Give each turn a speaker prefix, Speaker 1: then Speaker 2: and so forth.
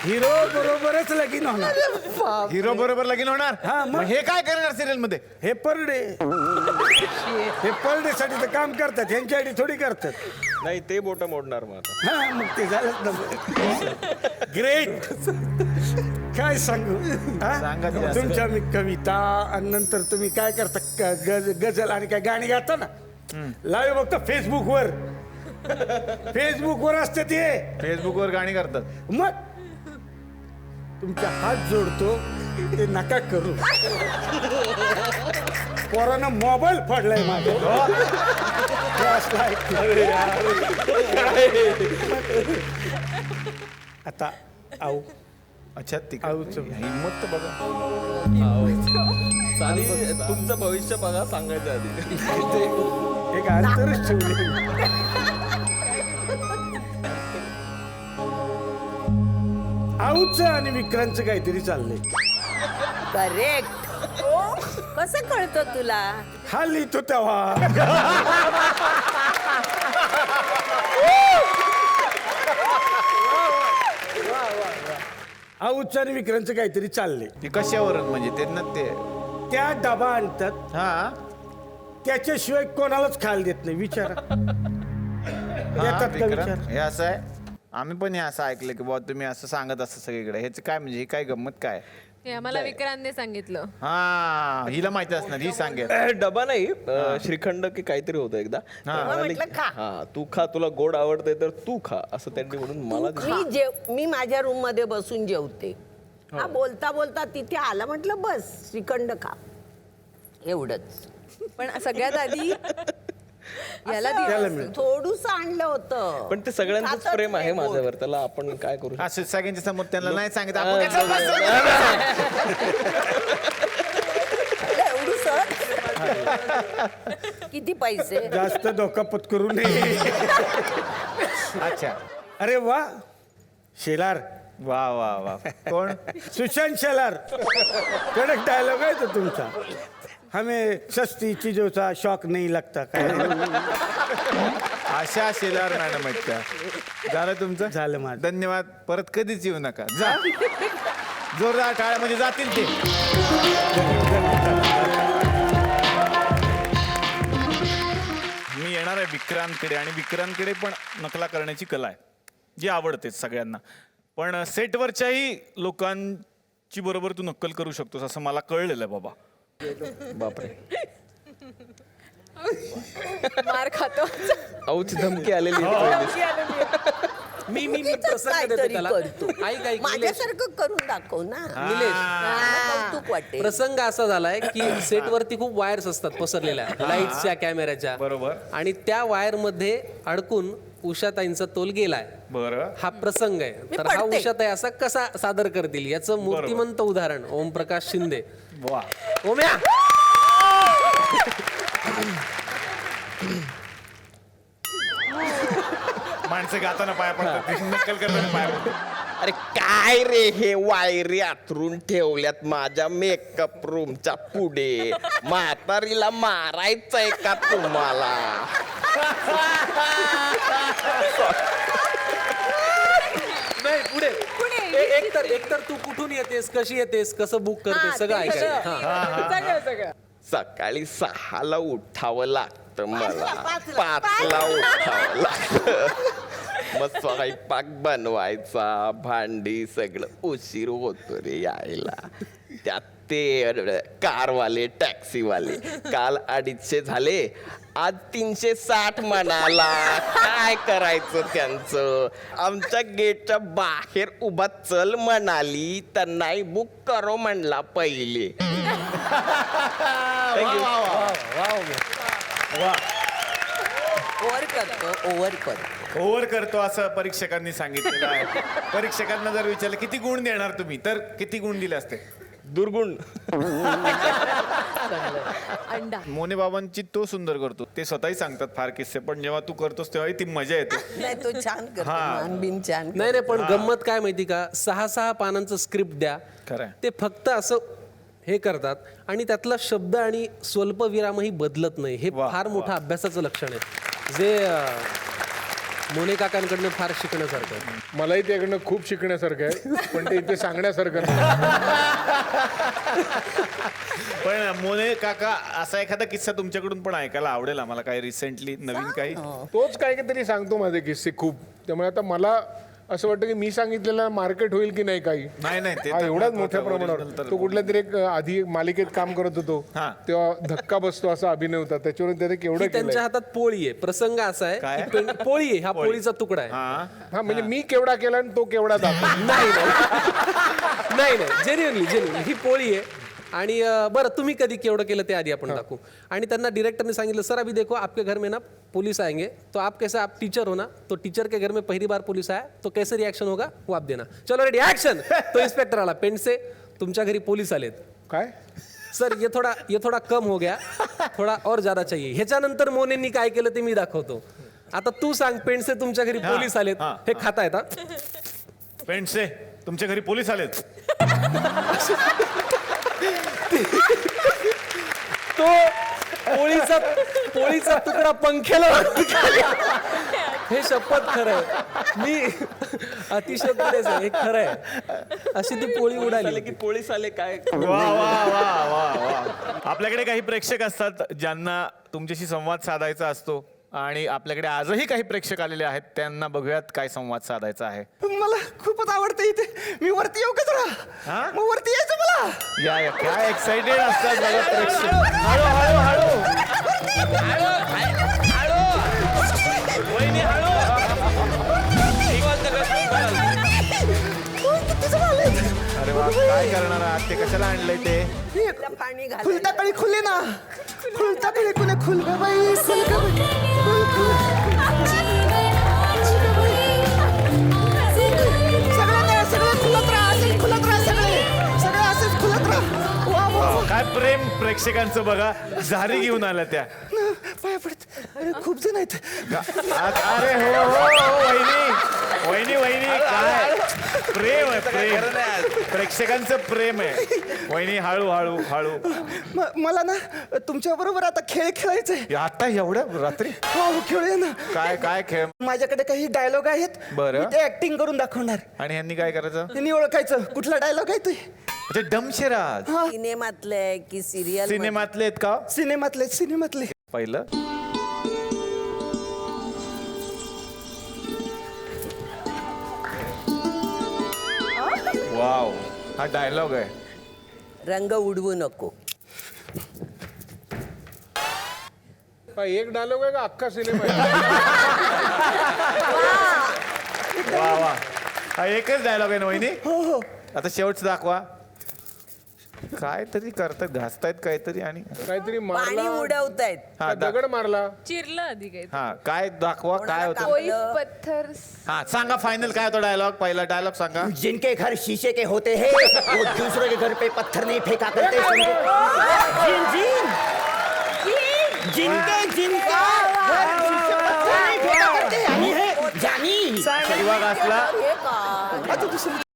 Speaker 1: Hero बरोबरच लगीन होणार.
Speaker 2: हिरो बरोबर लगीन होणार.
Speaker 1: हा, मग?
Speaker 2: मग हे काय करणार सिरियल मध्ये?
Speaker 1: हे पर डे साठी तर काम करतात, ह्यांच्यासाठी थोडी करतात.
Speaker 3: नाही ते बोट मोडणार मग आता.
Speaker 1: हा मग ते झालंच ना. ग्रेट. काय सांगू हा?
Speaker 2: सांगा ते असं.
Speaker 1: तुमच्या मी कविता आणि नंतर तुम्ही काय करता गझल आणि काय गाणी गाता ना, लाईव्ह बघता फेसबुकवर असते ते.
Speaker 2: फेसबुकवर गाणी करतात.
Speaker 1: मग तुमचा हात जोडतो ते नका करू. पोरानं मोबाईल फोडलाय माझा. आता आऊ
Speaker 2: अच्छा
Speaker 1: आऊचं.
Speaker 2: हिंमत तर बघा.
Speaker 3: चालेल, तुमचं भविष्य बघा सांगायचं आधी.
Speaker 1: एक अंतरच ठेवले. आऊचं आणि विक्रांतचं काहीतरी चाललंय.
Speaker 4: करेक्ट. कसं कळतं तुला?
Speaker 1: हा लिहितो तेव्हा. आऊचं आणि विक्रांतचं काहीतरी चाललंय.
Speaker 2: ते कशावर म्हणजे त्यांना ते
Speaker 1: त्या डबा आणतात,
Speaker 2: हा
Speaker 1: त्याच्याशिवाय कोणालाच खायला देत नाही. विचारा. देतात का
Speaker 2: विक्रांत,
Speaker 1: विचार?
Speaker 2: हे असं आहे. आम्ही पण हे असं ऐकलं की बाबा तुम्ही असं सांगत असता सगळीकडे. ह्याचं काय म्हणजे, ही काय गंमत काय?
Speaker 5: हे आम्हाला विक्रांतने सांगितलं.
Speaker 2: हा हिला माहिती असणार, ही सांगेल.
Speaker 3: डबा नाही, श्रीखंड की काहीतरी होतं एकदा.
Speaker 2: हा.
Speaker 3: तर म्हणाले,
Speaker 4: म्हटलं खा.
Speaker 3: हा तू खा, तुला गोड आवडतंय तर तू खा असं त्यांनी म्हणून मला दिलं.
Speaker 4: मी माझ्या रूम मध्ये बसून जेवते. हा बोलता बोलता तिथे आला, म्हटलं बस श्रीखंड खा, एवढंच.
Speaker 5: पण सगळ्यात आधी याला
Speaker 4: थोडूस आणलं होतं.
Speaker 3: पण ते सगळ्यांचंच प्रेम आहे माझ्यावर, त्याला आपण काय करू शकतो?
Speaker 2: असं सगळ्यांच्या समोर त्यांना नाही सांगितलं आपण काय
Speaker 4: एवढूस. किती पैसे?
Speaker 1: जास्त धोका पत्करू नये.
Speaker 2: अच्छा.
Speaker 1: अरे वा, शेलार.
Speaker 2: वा वा वा. कोण?
Speaker 1: सुशांत शेलार. कडक डायलॉग आहे तो तुमचा. हमें सस्ती चीजों का शौक नहीं लगता. काय
Speaker 2: आशा शेलार मॅडम आहेत त्या. झालं तुमचं?
Speaker 1: झालं माझं.
Speaker 2: धन्यवाद. परत कधीच येऊ नका. जा. जोरदार टाळ्यामध्ये जातील ते. मी येणार आहे विक्रांतकडे, आणि विक्रांतकडे पण नकला करण्याची कला आहे जी आवडते सगळ्यांना. पण सेटवरच्याही लोकांची बरोबर तू नक्कल करू शकतोस असं मला कळलेलं आहे बाबा.
Speaker 3: बापरे,
Speaker 5: मार खातो.
Speaker 3: औच धमकी आलेली आहे पहिलीच.
Speaker 6: मी प्रसंग देतो
Speaker 4: काहीतरी
Speaker 6: त्याला.
Speaker 4: करतो.
Speaker 6: ऐक निलेश,
Speaker 4: माझ्यासारखं करून दाखव ना.
Speaker 6: निलेश,
Speaker 4: कौतुक वाटेल.
Speaker 6: प्रसंग असा झालाय की सेटवरती खूप वायर्स असतात पसरलेल्या, लाईट्सच्या, कॅमेऱ्याच्या.
Speaker 2: बरोबर.
Speaker 6: आणि त्या वायर मध्ये अडकून उषाताईंचा तोल गेलाय.
Speaker 2: बरं.
Speaker 6: हा प्रसंग आहे. तर हा
Speaker 4: पडते.
Speaker 6: उषाताई असा कसा सादर करतील याचं मूर्तिमंत उदाहरण ओमप्रकाश शिंदे.
Speaker 2: वा.
Speaker 6: ओम्या,
Speaker 2: माणसं गाताना पाया पडतात, नक्कल करताना पाया पडतात.
Speaker 3: अरे काय रे हे वायरी आथरून ठेवल्यात माझ्या मेकअप रूमच्या पुढे. म्हातारीला मारायचंय का तुम्हाला?
Speaker 6: नाही पुढे. एकतर तू कुठून येतेस, कशी येतेस, कसं बुक करतेस, सगळं ऐकायचं. हा.
Speaker 3: सकाळी 6ला उठावं लागतं मला, 5ला उठावं लागतं. मग स्वयंपाक बनवायचा, भांडी सगळं उशीर होतो रे यायला. त्यात ते कारवाले, टॅक्सीवाले काल 250 झाले, आज 360 म्हणाला. काय करायचं त्यांचं? आमच्या गेटच्या बाहेर उभा चल म्हणाली तर नाही बुक करो म्हणला पहिले.
Speaker 4: ओव्हर करतो.
Speaker 2: ओव्हर करतो असं परीक्षकांनी सांगितलेलं आहे. परीक्षकांना जर विचारलं किती गुण देणार तुम्ही, तर किती गुण दिले असते?
Speaker 3: दुर्गुण.
Speaker 5: अंडा.
Speaker 2: मोने बाबांची तो सुंदर करतो, ते स्वतःही सांगतात फार किस्से, पण जेव्हा तू करतोस तेव्हा ती मजा येते.
Speaker 4: नाही तो छान करतो. मानबीन छान.
Speaker 6: नाही पण गंमत काय माहिती का, 6 पानांचं स्क्रिप्ट द्या,
Speaker 2: खरंय.
Speaker 6: ते फक्त असं हे करतात आणि त्यातला शब्द आणि स्वल्प विरामही बदलत नाही. हे
Speaker 2: वा,
Speaker 6: फार मोठं अभ्यासाचं लक्षण आहे. जे मोने काकांकडनं फार शिकण्यासारखं आहे.
Speaker 7: मलाही त्याकडनं खूप शिकण्यासारखं आहे पण ते इथे सांगण्यासारखं नाही.
Speaker 2: पण मोने काका असा एखादा किस्सा तुमच्याकडून पण ऐकायला आवडेल आम्हाला, काही रिसेंटली नवीन काही.
Speaker 7: तोच काहीतरी सांगतो माझे किस्से खूप. त्यामुळे आता मला असं वाटतं की मी सांगितलेलं मार्केट होईल की नाही काही.
Speaker 2: नाही नाही ते
Speaker 7: हा
Speaker 2: तर
Speaker 7: एवढाच
Speaker 2: महत्त्वाचं,
Speaker 7: मोठ्या
Speaker 2: original
Speaker 7: प्रमाणावर
Speaker 2: तर-
Speaker 7: तो कुठल्या तरी एक आधी मालिकेत काम करत होतो
Speaker 2: हा.
Speaker 7: तेव्हा धक्का बसतो असा अभिनय होता त्याच्यावरून त्याने केवढं
Speaker 6: की त्यांच्या
Speaker 7: केलं.
Speaker 6: हातात पोळी आहे. प्रसंग असा आहे
Speaker 2: काय?
Speaker 6: की पोळी आहे, हा पोळीचा तुकडा आहे.
Speaker 2: हा
Speaker 7: हा म्हणजे मी केवढा केला आणि तो केवढा दाखवला.
Speaker 6: नाही नाही जेन्युअनली ही पोळी आहे. आणि बरं तुम्ही कधी केवढं केलं ते आधी आपण दाखवू. आणि त्यांना डिरेक्टरने सांगितलं सर अभी देखो आपके घर में ना पुलिस आएंगे तो आप कैसे आप टीचर हो ना तो टीचर के घर में पहली बार पुलिस आया तो कैसे रिएक्शन होगा वो आप देना. चलो रेडी ऍक्शन. तो इन्स्पेक्टर आला पेंट से तुमच्या घरी पोलीस आलेत.
Speaker 7: काय
Speaker 6: सर ये थोडा कम हो गया थोडा और ज्यादा चाहिए. ह्याच्यानंतर मोनेंनी काय केलं ते मी दाखवतो. आता तू सांग पेंट से तुमच्या घरी
Speaker 2: हा,
Speaker 6: पोलीस आलेत
Speaker 2: हा,
Speaker 6: हे खाता येतं.
Speaker 2: पेंटसे तुमच्या घरी पोलीस आलेत.
Speaker 6: तो पोळीचा तुकडा पंख्याला हे शपथ खरं आहे. मी अतिशय हे खरं आहे. अशी ती पोळी उडाली.
Speaker 3: की पोलीस आले काय
Speaker 2: वा वा वा वा वा. आपल्याकडे काही प्रेक्षक असतात ज्यांना तुमच्याशी संवाद साधायचा असतो आणि आपल्याकडे आजही काही प्रेक्षक आलेले आहेत. त्यांना बघूयात काय संवाद साधायचा आहे.
Speaker 3: मला खूपच आवडतं इथे. मी वरती येऊ का
Speaker 2: हा?
Speaker 3: जरा मग वरती यायचं मला.
Speaker 2: या काय एक्साइटेड असतात बघा प्रेक्षक. हळू हळू हळू वहिनी, हळू. अरे वा, काय करणार आहात ते, कशाला आणलंय ते.
Speaker 4: आपलं पाणी घाल.
Speaker 3: खुलता कळी खुले ना खुलता कळी कुणे खुल ग बाई खुल ग बाई. खुल, खुल. सगळं खुलत राहा असेच खुलत राहा सगळे असेच खुलत राहा. वा वा वा.
Speaker 2: काय प्रेम प्रेक्षकांचं बघा. झारी घेऊन आल्या त्या.
Speaker 3: पाया पडत. अरे खूप जण आहेत.
Speaker 2: अरे हो हो हो, वहिनी वहिनी काय प्रेम आहे, प्रेम प्रेक्षकांचं प्रेम आहे. वहिनी हळू हळू हळू.
Speaker 3: मला ना तुमच्या बरोबर आता खेळ खेळायचंय.
Speaker 2: आता एवढ्या रात्री
Speaker 3: हो खेळूया ना.
Speaker 2: काय काय खेळ.
Speaker 3: माझ्याकडे काही डायलॉग आहेत.
Speaker 2: बरं.
Speaker 3: मी ते ऍक्टिंग करून दाखवणार.
Speaker 2: आणि ह्यांनी काय करायचं.
Speaker 3: त्यांनी ओळखायचं कुठला डायलॉग आहे ते.
Speaker 2: म्हणजे डमशेराज.
Speaker 4: सिनेमातले की सिरियल
Speaker 2: सिनेमातले आहेत का
Speaker 3: सिनेमातले
Speaker 2: पहिलं. वाव, हा डायलॉग आहे.
Speaker 4: रंग उडवू नको.
Speaker 7: काय एक डायलॉग आहे का अख्खा सिनेमा आहे?
Speaker 2: वा वा, हा एकच डायलॉग आहे ना वहिनी.
Speaker 3: हो
Speaker 2: आता शेवटचं दाखवा. काय तरी करतात, घासतायत काहीतरी आणि
Speaker 7: काहीतरी
Speaker 4: पाणी
Speaker 7: मारला
Speaker 4: उडवतायत.
Speaker 2: हा
Speaker 7: का दगड मारला.
Speaker 5: चिरलं आधी काही.
Speaker 2: हा काय दाखवा काय होतं.
Speaker 5: कोई पत्थर.
Speaker 2: हा सांगा फायनल काय होतं डायलॉग. पहिला डायलॉग सांगा.
Speaker 3: जिनके घर शीशे के होते हैं वो दूसरों के घर पे पत्थर नहीं फेंका करते. जिनका घर शीशे पत्थर नहीं फेंका करते. आणि हे जानी
Speaker 2: शिवा घासला.
Speaker 4: हे काय?
Speaker 3: आता दुसरं